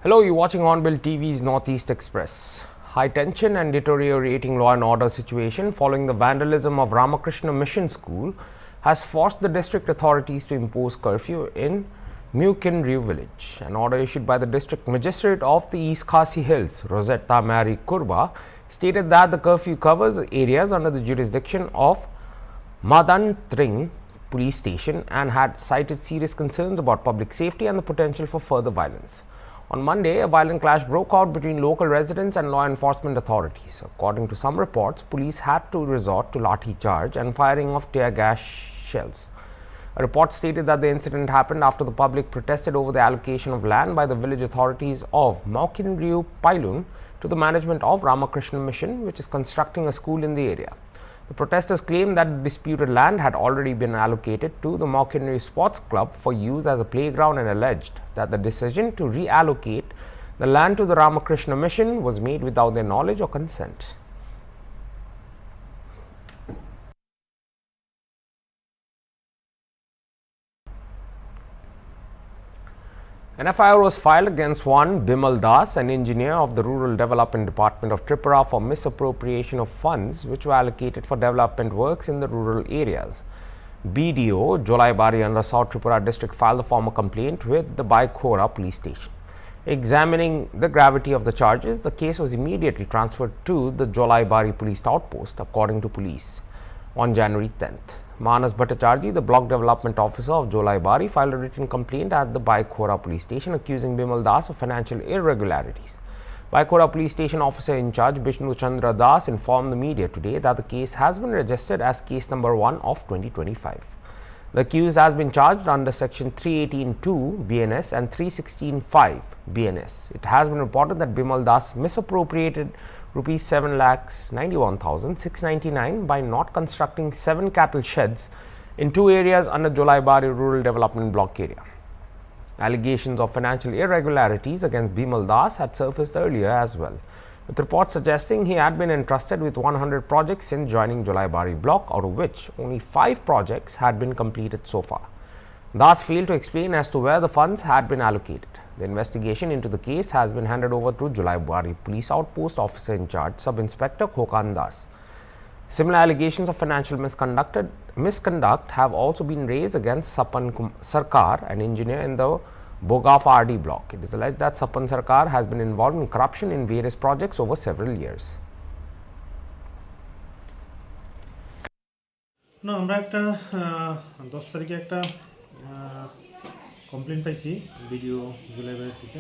Hello, you're watching Hornbill TV's Northeast Express. High tension and deteriorating law and order situation following the vandalism of Ramakrishna Mission School has forced the district authorities to impose curfew in Mukinriu village. An order issued by the district magistrate of the East Khasi Hills, Rosetta Mary Kurba, stated that the curfew covers areas under the jurisdiction of Madantring police station and had cited serious concerns about public safety and the potential for further violence. On Monday, a violent clash broke out between local residents and law enforcement authorities. According to some reports, police had to resort to lathi charge and firing of tear gas shells. A report stated that the incident happened after the public protested over the allocation of land by the village authorities of Maukinriu Pailun to the management of Ramakrishna Mission, which is constructing a school in the area. The protesters claimed that the disputed land had already been allocated to the Maukinriu Sports Club for use as a playground and alleged that the decision to reallocate the land to the Ramakrishna Mission was made without their knowledge or consent. An FIR was filed against one Bimal Das, an engineer of the Rural Development Department of Tripura, for misappropriation of funds which were allocated for development works in the rural areas. BDO Jolaibari under South Tripura district filed the formal complaint with the Baikhora police station. Examining the gravity of the charges, the case was immediately transferred to the Jolaibari police outpost, according to police. On January 10th, Manas Bhattacharjee, the block development officer of Jolaibari, filed a written complaint at the Baikhora police station accusing Bimal Das of financial irregularities. Baikhora police station officer in charge Bishnu Chandra Das informed the media today that the case has been registered as case number 1 of 2025. The accused has been charged under section 318(2) BNS and 316(5) BNS. It has been reported that Bimal Das misappropriated rupees 7,91,699 by not constructing 7 cattle sheds in 2 areas under Jolaibari Rural Development Block area. Allegations of financial irregularities against Bimal Das had surfaced earlier as well, with reports suggesting he had been entrusted with 100 projects since joining Jolaibari block, out of which only 5 projects had been completed so far. Das failed to explain as to where the funds had been allocated. The investigation into the case has been handed over to Jolaibari police outpost officer in charge, Sub-Inspector Khokan Das. Similar allegations of financial misconduct have also been raised against Sapan Sarkar, an engineer in the Bogaf RD block. It is alleged that Sapan Sarkar has been involved in corruption in various projects over several years. না আমরা একটা 10 তারিখে একটা complain পাইছি video Julaibari থেকে।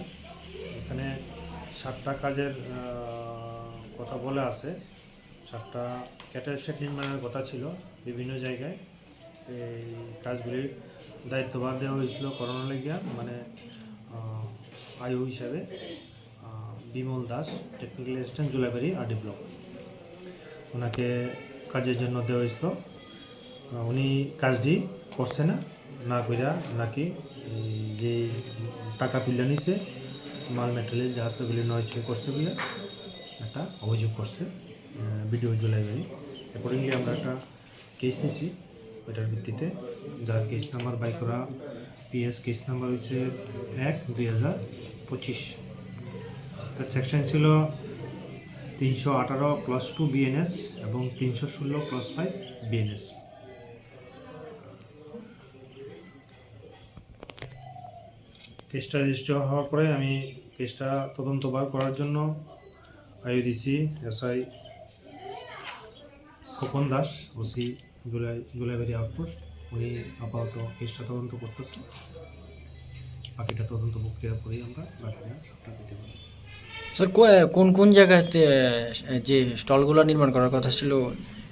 এখানে 7টা কাজের কথা বলে আছে, 7টা ক্যাটেল শেড নির্মাণের কথা ছিল বিভিন্ন জায়গায়। এই কাজগুলির দায়িত্বভার দেওয়া হয়েছিল করোনা লেগিয়া, মানে আইও হিসাবে Bimal Das, technical assistant Julaibari RD block. ওনাকে কাজের জন্য দেওয়া হয়েছিল। উনি কাজটি করছে না কইরা নাকি যে টাকা তুলে নিছে মাল ম্যাটেরিয়াল জাহাজগুলি নয় করছে বলে একটা অভিযোগ করছে ভিডিও জুলাইবাড়ি। অ্যাকর্ডিংলি আমরা একটা কেস নিছি, ওইটার ভিত্তিতে যার কেস নাম্বার বাইকরা পিএস কেস নাম্বার হচ্ছে 1/2025। সেকশন ছিল 318+2 বিএনএস এবং 316+5 বিএনএস। কেসটা রেজিস্টার হওয়ার পরে আমি কেসটা তদন্তবার করার জন্য আইও দিছি SI Khokon Das, OC Julaibari outpost. উনি আপাতত কেসটা তদন্ত করতেছে, বাকিটা তদন্ত প্রক্রিয়ার পরেই আমরা বাকিটা সবটা দিতে পারি। স্যার কোন কোন জায়গাতে যে স্টলগুলো নির্মাণ করার কথা ছিল?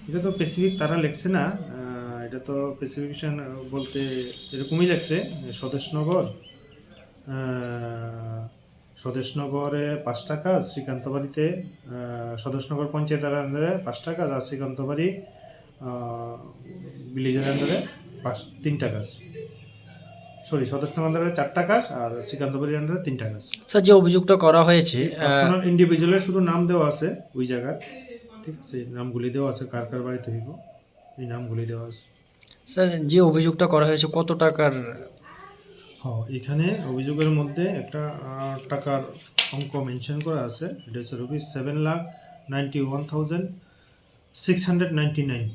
এটা তো স্পেসিফিক তারা লেখছে না, এটা তো স্পেসিফিকেশন বলতে এরকমই লেখছে স্বদেশনগরে 5টা কাজ, শ্রীকান্তবাড়িতে স্বদেশনগর পঞ্চায়েতের আন্ডারে 5টা কাজ, আর শ্রীকান্তবাড়ি ভিলেজের আন্ডারে 3টা কাজ। সরি, স্বদেশনগর আন্ডারে 4টা কাজ আর শ্রীকান্তবাড়ির আন্ডারে 3টা কাজ। স্যার, যে অভিযোগটা করা হয়েছে পার্সোনাল ইন্ডিভিজুয়ালের শুধু নাম দেওয়া আছে ওই জায়গার, ঠিক আছে, নামগুলি দেওয়া আছে কার কার বাড়িতে হইব, এই নামগুলি দেওয়া আছে। স্যার, যে অভিযোগটা করা হয়েছে কত টাকার হ্যাঁ, এখানে অভিযোগের মধ্যে একটা টাকার অঙ্ক মেনশন করা আছে। এটা হচ্ছে ₹7,91,699।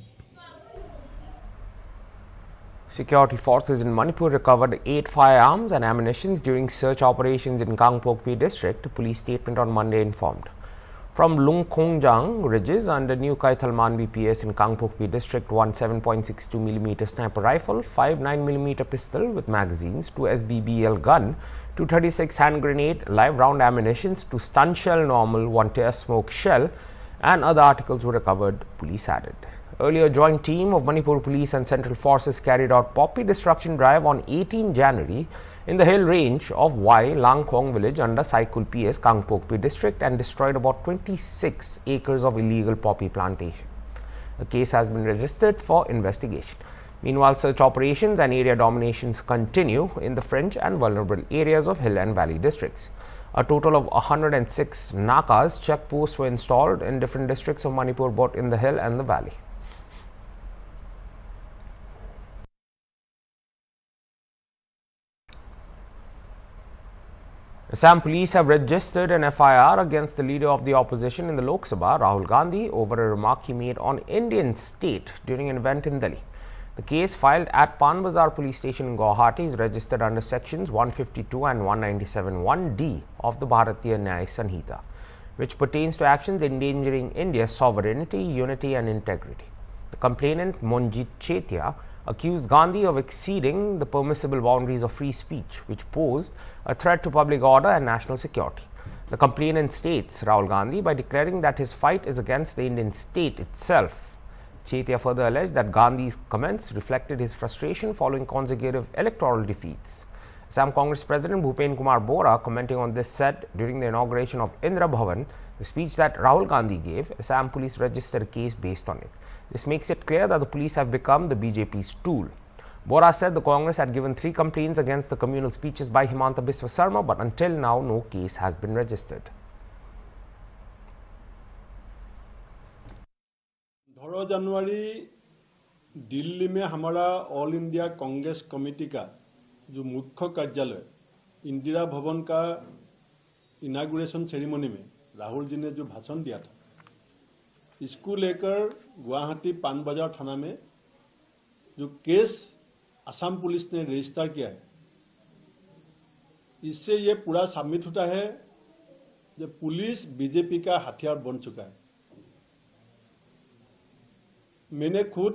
Security forces in Manipur recovered 8 firearms and ammunition during search operations in Gangpokpi district, a police statement on Monday informed. From Lungkongjang ridges under New Kaithalman BPS in Gangpokpi district, one 7.62mm sniper rifle, 5 9mm pistol with magazines, 2 SBBL gun, 236 hand grenade, live round ammunitions, 2 stun shell normal, 1 tear smoke shell and other articles were recovered, police added. Earlier, a joint team of Manipur Police and Central Forces carried out poppy destruction drive on 18 January in the hill range of Y Langkong village under Saikul PS, Gangpokpi district and destroyed about 26 acres of illegal poppy plantation. A case has been registered for investigation. Meanwhile, search operations and area dominations continue in the fringe and vulnerable areas of hill and valley districts. A total of 106 nakas checkposts were installed in different districts of Manipur, both in the hill and the valley. Assam police have registered an FIR against the leader of the opposition in the Lok Sabha, Rahul Gandhi, over a remark he made on Indian state during an event in Delhi. The case, filed at Panbazar police station in Guwahati, is registered under sections 152 and 197(1)(d) of the Bharatiya Nyaya Sanhita, which pertains to actions endangering India's sovereignty, unity and integrity. The complainant, Monjit Chetia, accused Gandhi of exceeding the permissible boundaries of free speech, which posed a threat to public order and national security. The complainant states Rahul Gandhi by declaring that his fight is against the Indian state itself. Chetia further alleged that Gandhi's comments reflected his frustration following consecutive electoral defeats. Assam Congress President Bhupen Kumar Bora, commenting on this, said during the inauguration of Indira Bhavan, the speech that Rahul Gandhi gave, Assam police registered a case based on it. This makes it clear that the police have become the BJP's tool. Bora said the Congress had given 3 complaints against the communal speeches by Himanta Biswa Sarma, but until now no case has been registered. 12 जनवरी दिल्ली में हमारा all India Congress committee का जो मुख्य कार्यालय इंदिरा भवन का inauguration ceremony में राहुल जी ने जो भाषण दिया था, इसको लेकर गुवाहाटी पानबाजार थाना में जो केस असम पुलिस ने रजिस्टर किया है, इससे ये पूरा साबित होता है कि पुलिस बीजेपी का हथियार बन चुका है। मैंने खुद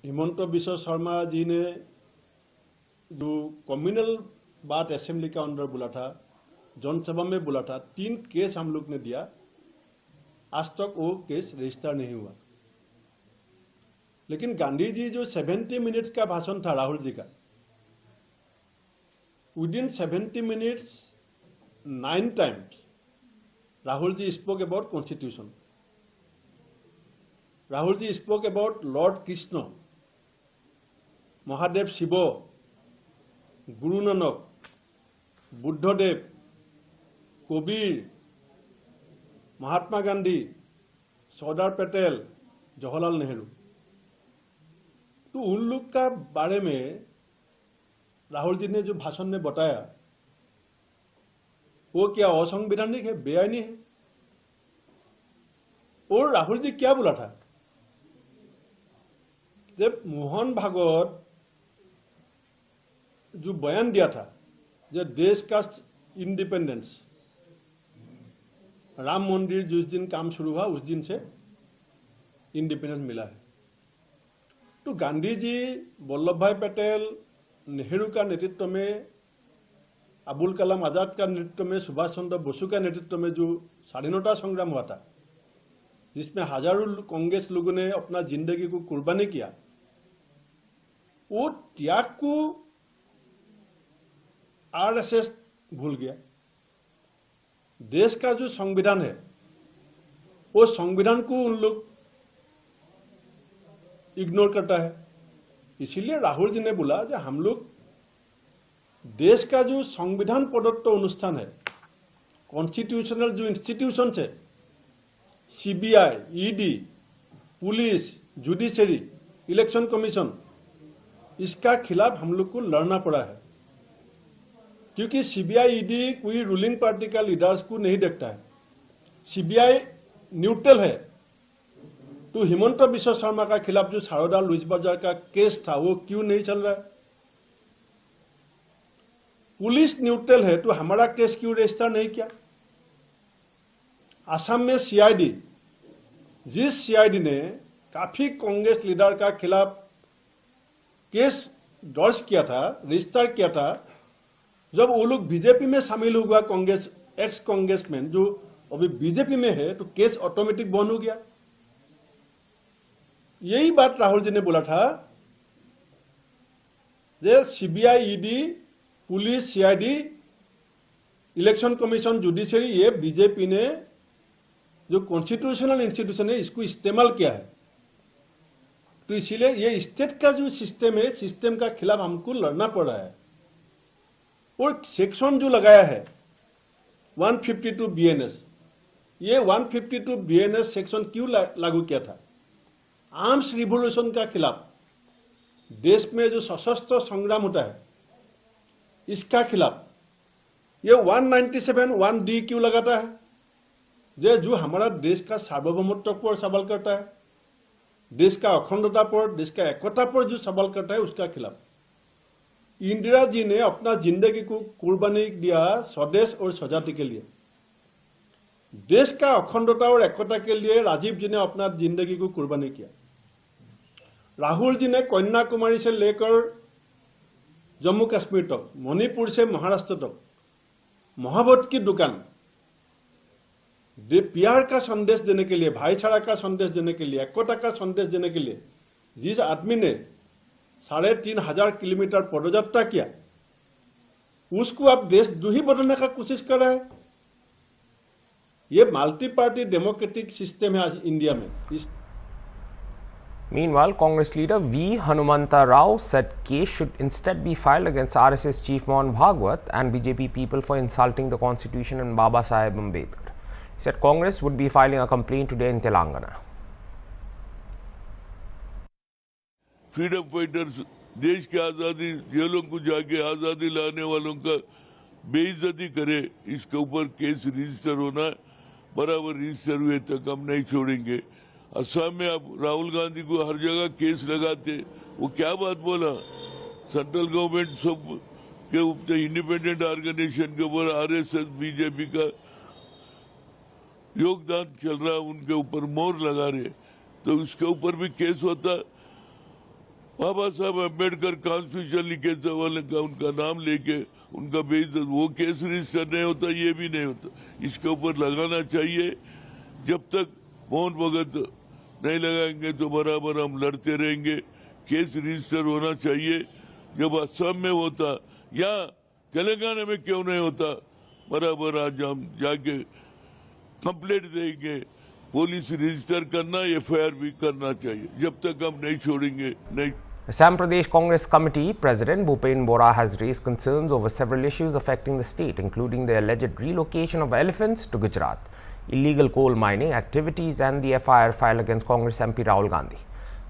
हिमंत बिश्व शर्मा जी ने जो कम्युनल बात असेंबली का अंदर बोला था, जनसभा में बोला था, 3 केस हम लोग ने दिया, आज तक वो केस रजिस्टर नहीं हुआ। लेकिन गांधी जी जो 70 मिनट्स का भाषण था राहुल जी का, within 70 minutes 9 times Rahul ji spoke about constitution, Rahul ji spoke about lord Krishna, Mahadev Shiv, Guru Nanak, Buddhadev, Kabir, Mahatma Gandhi, Sardar Patel, Jawaharlal Nehru. तो उन लोग का बारे में राहुल जी ने जो भाषण में बताया, वो क्या असंवैधानिक है, बेआईनी है? और राहुल जी क्या बोला था जब मोहन भागवत जो बयान दिया था, जब देश का इंडिपेंडेंस, राम मंदिर जिस दिन काम शुरू हुआ उस दिन से इंडिपेंडेंस मिला है। तो गांधी जी, वल्लभ भाई पटेल, नेहरू का नेतृत्व में, अबुल कलाम आजाद का नेतृत्व में, सुभाष चंद्र बोस का नेतृत्व में जो स्वाधीनता संग्राम हुआ था, जिसमें हजारों कांग्रेस लोगों ने अपना जिंदगी को कुर्बानी किया, वो त्याग को आरएसएस भूल गया। देश का जो संविधान है, वो संविधान को उन लोग इग्नोर करता है। इसीलिए राहुल जी ने बोला कि हम लोग देश का जो संविधान प्रदत्त अनुष्ठान है, कॉन्स्टिट्यूशनल जो इंस्टीट्यूशन है, CBI, ED, police, judiciary, election commission, इसका खिलाफ हम लोग को लड़ना पड़ा है। क्योंकि सीबीआई ईडी कोई रूलिंग पार्टी का लीडर्स को नहीं देखता है, सीबीआई न्यूट्रल है। तो हिमंत बिश्व शर्मा का खिलाफ जो सारोदा लुइस बाजार का केस था वो क्यों नहीं चल रहा है? पुलिस न्यूट्रल है तो हमारा केस क्यों रजिस्टर नहीं किया? असम में सीआईडी, जिस सीआईडी ने काफी कांग्रेस लीडर का खिलाफ केस दर्ज किया था, रजिस्टर किया था, जब वो लोग बीजेपी में शामिल हुआ, कांग्रेस एक्स कांग्रेसमैन जो अभी बीजेपी में है, तो केस ऑटोमेटिक बंद हो गया। यही बात राहुल जी ने बोला था, जे CBI, ED, police, CID, election commission, judiciary, ये बीजेपी ने जो कॉन्स्टिट्यूशनल इंस्टीट्यूशन है इसको इस्तेमाल किया है। तो इसीलिए ये स्टेट का जो सिस्टम है, सिस्टम का खिलाफ हमको लड़ना पड़ रहा है। और सेक्शन जो लगाया है 152 बीएनएस, ये 152 बीएनएस सेक्शन क्यों लागू किया था? आर्म्स रिवॉल्यूशन का खिलाफ, देश में जो सशस्त्र संग्राम होता है इसका खिलाफ। ये 197 1D क्यों लगाता है? जो हमारा देश का सार्वभौमत्व पर सवाल करता है, देश का अखंडता पर, देश का एकता पर जो सवाल करता है उसका खिलाफ। इंदिरा जी ने अपना जिंदगी को कुर्बानी दिया स्वदेश और स्वजाति के लिए। देश का अखंडता और एकता के लिए राजीव जी ने अपना जिंदगी को कुर्बानी किया। राहुल जी ने कन्याकुमारी से लेकर जम्मू कश्मीर तक, मणिपुर से महाराष्ट्र तक, मोहब्बत की दुकान, प्यार का संदेश देने के लिए, भाईचारा का संदेश देने के लिए, एकता का संदेश देने के लिए जिस आदमी ने 3,500 किलोमीटर पदयात्रा किया, उसको आप देशद्रोही बदलने का कोशिश कर रहे हैं। ये मल्टी पार्टी डेमोक्रेटिक सिस्टम है आज इंडिया में। Meanwhile, Congress leader V. Hanumanta Rao said case should instead be filed against RSS chief Mohan Bhagwat and BJP people for insulting the constitution and Baba Saheb Ambedkar. He said Congress would be filing a complaint today in Telangana. Freedom fighters, देश की आज़ादी, जेलों को जाके आज़ादी लाने वालों का बेइज्जती करे, इसके ऊपर केस रजिस्टर होना है। बराबर रजिस्टर हुए तक हम नहीं छोड़ेंगे। असम में आप राहुल गांधी को हर जगह केस लगाते, वो क्या बात बोला? सेंट्रल गवर्नमेंट सब के ऊपर, इंडिपेंडेंट ऑर्गेनाइजेशन के ऊपर आरएसएस बीजेपी का योगदान चल रहा, उनके ऊपर मोहर लगा रहे, तो उसके ऊपर भी केस होता। बाबा साहब अम्बेडकर कॉन्स्टिट्यूशन लिखे थे वाले का, उनका नाम लेके उनका बेइज्जत, वो केस रजिस्टर नहीं होता, ये भी नहीं होता। इसके ऊपर लगाना चाहिए। जब तक मोहन भगत नहीं लगाएंगे तो बराबर हम लड़ते रहेंगे। केस रजिस्टर होना चाहिए। जब असम में होता, या तेलंगाना में क्यों नहीं होता, बराबर आज हम जाके कंप्लेंट देंगे। पुलिस रजिस्टर करना, एफआईआर भी करना चाहिए। जब तक हम नहीं छोड़ेंगे नहीं। Assam Pradesh Congress Committee President Bhupen Bora has raised concerns over several issues affecting the state, including the alleged relocation of elephants to Gujarat, illegal coal mining activities and the FIR file against Congress MP Rahul Gandhi.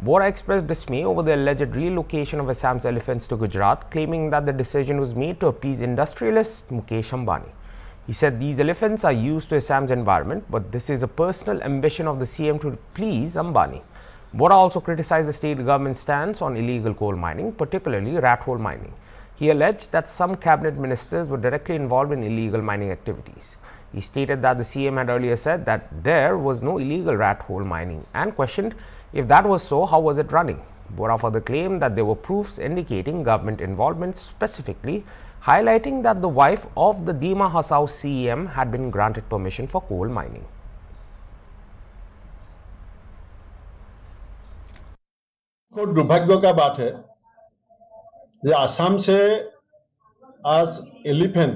Bora expressed dismay over the alleged relocation of Assam's elephants to Gujarat, claiming that the decision was made to appease industrialist Mukesh Ambani. He said these elephants are used to Assam's environment, but this is a personal ambition of the CM to please Ambani. Bora also criticized the state government's stance on illegal coal mining, particularly rat hole mining. He alleged that some cabinet ministers were directly involved in illegal mining activities. He stated that the CM had earlier said that there was no illegal rat hole mining and questioned if that was so, how was it running? Bora further claimed that there were proofs indicating government involvement, specifically highlighting that the wife of the Dima Hasao CM had been granted permission for coal mining. बहुत दुर्भाग्य का बात है कि असम से आज elephant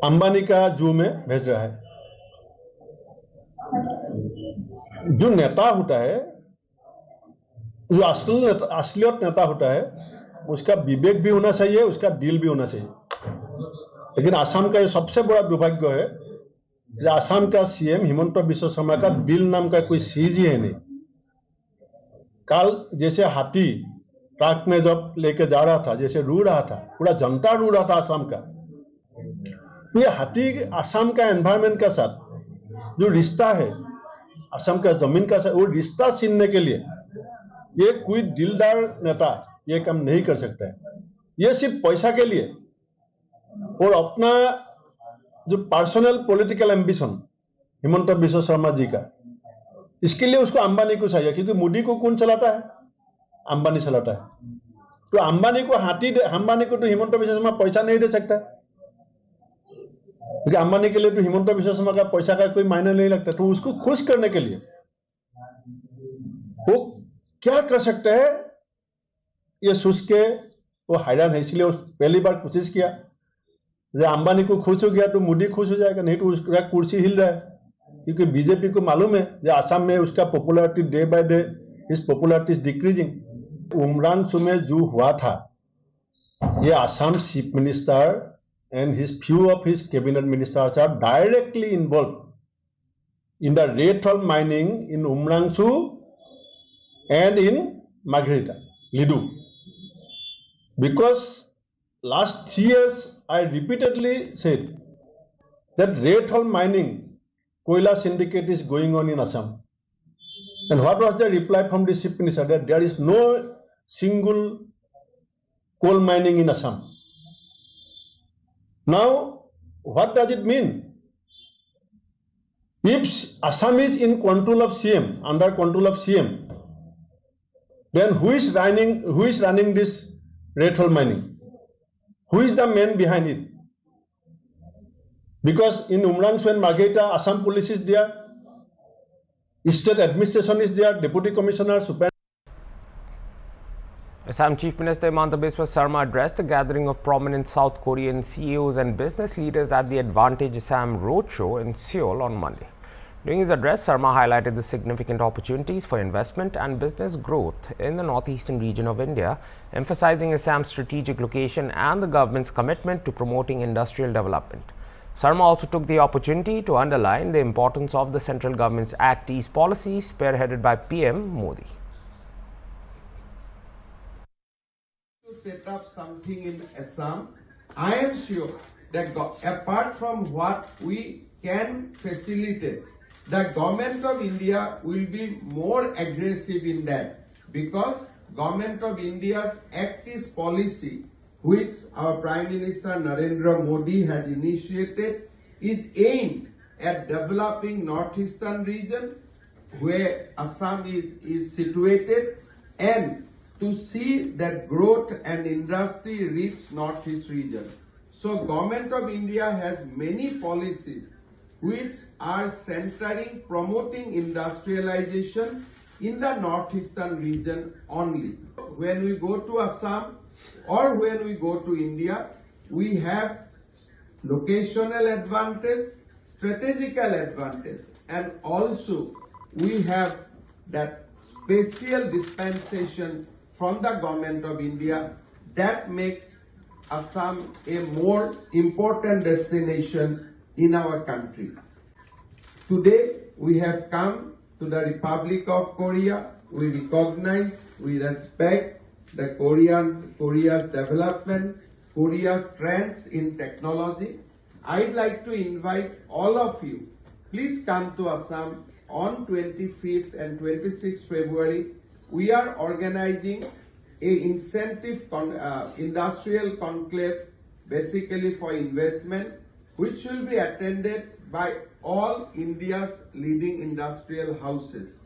Ambani का जू में भेज रहा है। जो नेता होता है, जो असलियत नेता होता है, उसका विवेक भी होना चाहिए, उसका दिल भी होना चाहिए। लेकिन असम का ये सबसे बड़ा दुर्भाग्य है कि असम का सीएम हिमंत बिश्व शर्मा का दिल नाम का कोई चीज ही है नहीं। काल जैसे हाथी ट्रक में जब लेके जा रहा था, जैसे रू रहा था, पूरा जनता रू रहा था असम का। ये हाथी असम का एनवायरमेंट के साथ जो रिश्ता है, असम का जमीन का साथ, वो रिश्ता छीनने के लिए ये कोई दिलदार नेता ये काम नहीं कर सकता है। ये सिर्फ पैसा के लिए और अपना जो personal political ambition Himanta Biswa Sarma ji का, इसके लिए उसको अंबानी को चाहिए, क्योंकि मोदी को कौन चलाता है? अंबानी चलाता है। तो अंबानी को तो हिमंत बिश्व शर्मा पैसा नहीं दे सकता, क्योंकि अंबानी के लिए तो हिमंत बिश्व शर्मा का पैसा का कोई मायने नहीं लगता। तो उसको खुश करने के लिए वो क्या कर सकते हैं ये सोच के वो हैरान है। इसलिए पहली बार कोशिश किया, जब अंबानी को खुश हो गया तो मोदी खुश हो जाएगा, नहीं तो उसका कुर्सी हिल जाए। क्योंकि बीजेपी को मालूम है कि असम में उसका popularity day by day is popularity is decreasing. Umrangso में जो हुआ था, ये Assam chief minister and few of his cabinet ministers are directly involved in the Rethol mining in Umrangso and in Margherita, Lidu. Because last 3 years I repeatedly said that Rethol mining, Koila syndicate is going on in Assam. And what was the reply from the chief minister? That there is no single coal mining in Assam. Now, what does it mean? If Assam is in control of CM, under control of CM, then who is running this Rethol mining? Who is the man behind it? Because in Umrangso and Margherita, Assam police is there, state administration is there, deputy commissioner, super. Assam Chief Minister Himanta Biswa Sarma addressed the gathering of prominent South Korean CEOs and business leaders at the Advantage Assam Roadshow in Seoul on Monday. During his address, Sarma highlighted the significant opportunities for investment and business growth in the northeastern region of India, emphasizing Assam's strategic location and the government's commitment to promoting industrial development. Sarma also took the opportunity to underline the importance of the central government's Act East policy spearheaded by PM Modi. Set up something in Assam, I am sure that apart from what we can facilitate, the government of India will be more aggressive in that, because government of India's Act East policy, which our Prime Minister Narendra Modi has initiated, is aimed at developing northeastern region where Assam is situated, and to see that growth and industry reach northeast region. So government of India has many policies which are centering promoting industrialization in the northeastern region only. When we go to Assam or when we go to India, we have locational advantage, strategical advantage, and also we have that special dispensation from the government of India that makes Assam a more important destination in our country. Today we have come to the Republic of Korea. We recognize, we respect the Korea's development, Korea's strengths in technology. I'd like to invite all of you, please come to Assam on 25th and 26th February. We are organizing a industrial conclave basically for investment, which will be attended by all India's leading industrial houses.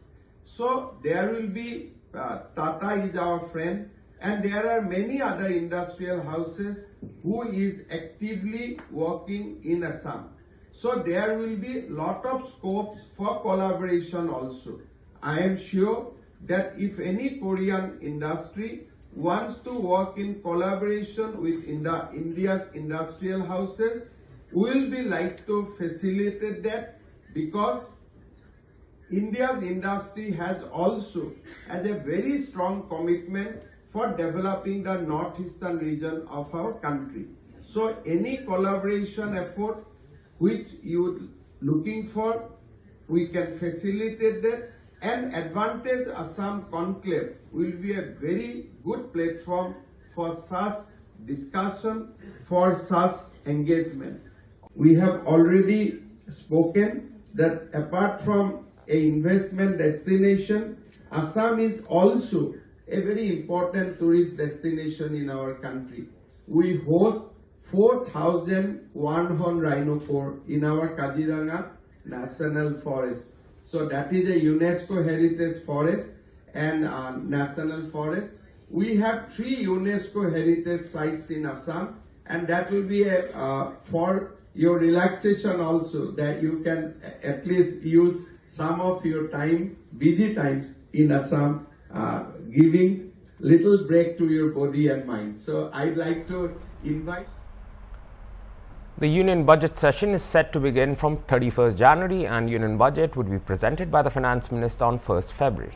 So there will be, Tata is our friend, and there are many other industrial houses who is actively working in Assam. So there will be lot of scopes for collaboration also. I am sure that if any Korean industry wants to work in collaboration with India's industrial houses, we will be like to facilitate that, because India's industry has a very strong commitment for developing the northeastern region of our country. So any collaboration effort which you looking for, we can facilitate that. and Advantage Assam Conclave will be a very good platform for such discussion, for such engagement. We have already spoken that apart from a investment destination, Assam is also a very important tourist destination in our country. We host 4,000 one-horn rhinophore in our Kaziranga National Forest. So that is a UNESCO Heritage Forest and National Forest. We have 3 UNESCO Heritage Sites in Assam, and that will be for your relaxation also, that you can at least use some of your time, busy times in Assam, giving little break to your body and mind. So I'd like to invite. The Union Budget session is set to begin from 31st January and Union Budget would be presented by the Finance Minister on 1st February.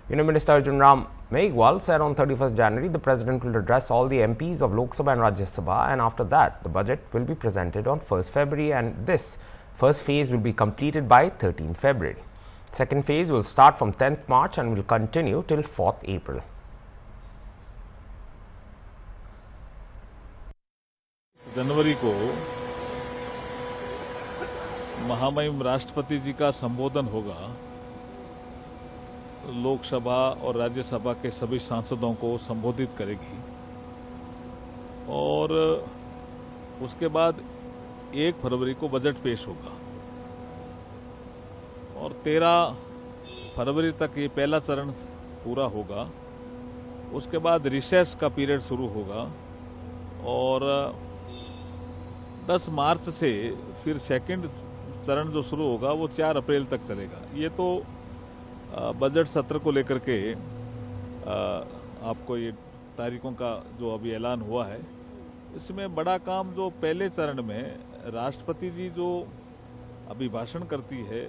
Union Minister Arjun Ram Meghwal said on 31st January the President will address all the MPs of Lok Sabha and Rajya Sabha, and after that the budget will be presented on 1st February and this first phase will be completed by 13th February. Second phase will start from 10th March and will continue till 4th April. जनवरी को महामहिम राष्ट्रपति जी का संबोधन होगा। लोकसभा और राज्यसभा के सभी सांसदों को संबोधित करेगी और उसके बाद 1 फरवरी को बजट पेश होगा और 13 फरवरी तक ये पहला चरण पूरा होगा। उसके बाद रिसेस का पीरियड शुरू होगा और 10 मार्च से फिर सेकंड चरण जो शुरू होगा वो 4 अप्रैल तक चलेगा। ये तो बजट सत्र को लेकर के आपको ये तारीखों का जो अभी ऐलान हुआ है, इसमें बड़ा काम जो पहले चरण में राष्ट्रपति जी जो अभिभाषण करती है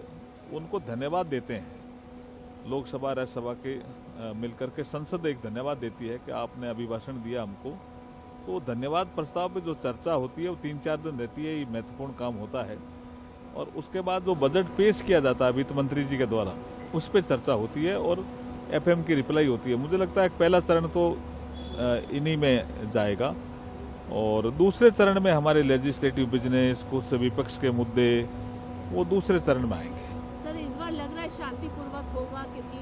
उनको धन्यवाद देते हैं। लोकसभा राज्यसभा के मिलकर के संसद एक धन्यवाद देती है कि आपने अभिभाषण दिया हमको, तो धन्यवाद प्रस्ताव पे जो चर्चा होती है वो 3-4 दिन रहती है। ये महत्वपूर्ण काम होता है और उसके बाद जो बजट पेश किया जाता है वित्त मंत्री जी के द्वारा, उस पर चर्चा होती है और एफएम की रिप्लाई होती है। मुझे लगता है पहला चरण तो इन्हीं में जाएगा और दूसरे चरण में हमारे लेजिस्लेटिव बिजनेस, कुछ विपक्ष के मुद्दे वो दूसरे चरण में आएंगे। सर, इस बार लग रहा है शांतिपूर्वक होगा, क्योंकि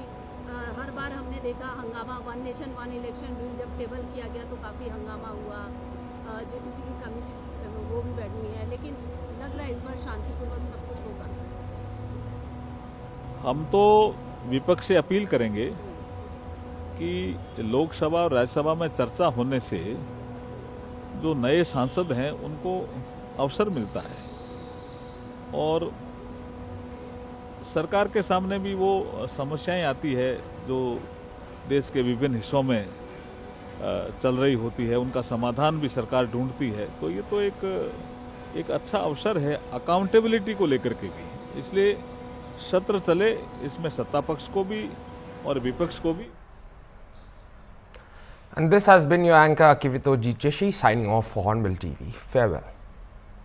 हर बार हमने देखा हंगामा, 1 नेशन 1 इलेक्शन बिल जब टेबल किया गया तो काफ़ी हंगामा हुआ, जेपीसी की कमेटी वो भी बैठनी है, लेकिन लग रहा है इस बार शांतिपूर्वक सब कुछ होगा। हम तो विपक्ष से अपील करेंगे कि लोकसभा और राज्यसभा में चर्चा होने से जो नए सांसद हैं उनको अवसर मिलता है और सरकार के सामने भी वो समस्याएं आती है जो देश के विभिन्न हिस्सों में चल रही होती है, उनका समाधान भी सरकार ढूंढती है। तो ये तो एक अच्छा अवसर है अकाउंटेबिलिटी को लेकर के भी, इसलिए सत्र चले, इसमें सत्ता पक्ष को भी और विपक्ष को भी। And this has been your anchor Kivito G. Chishi signing off for Hornbill TV. Farewell.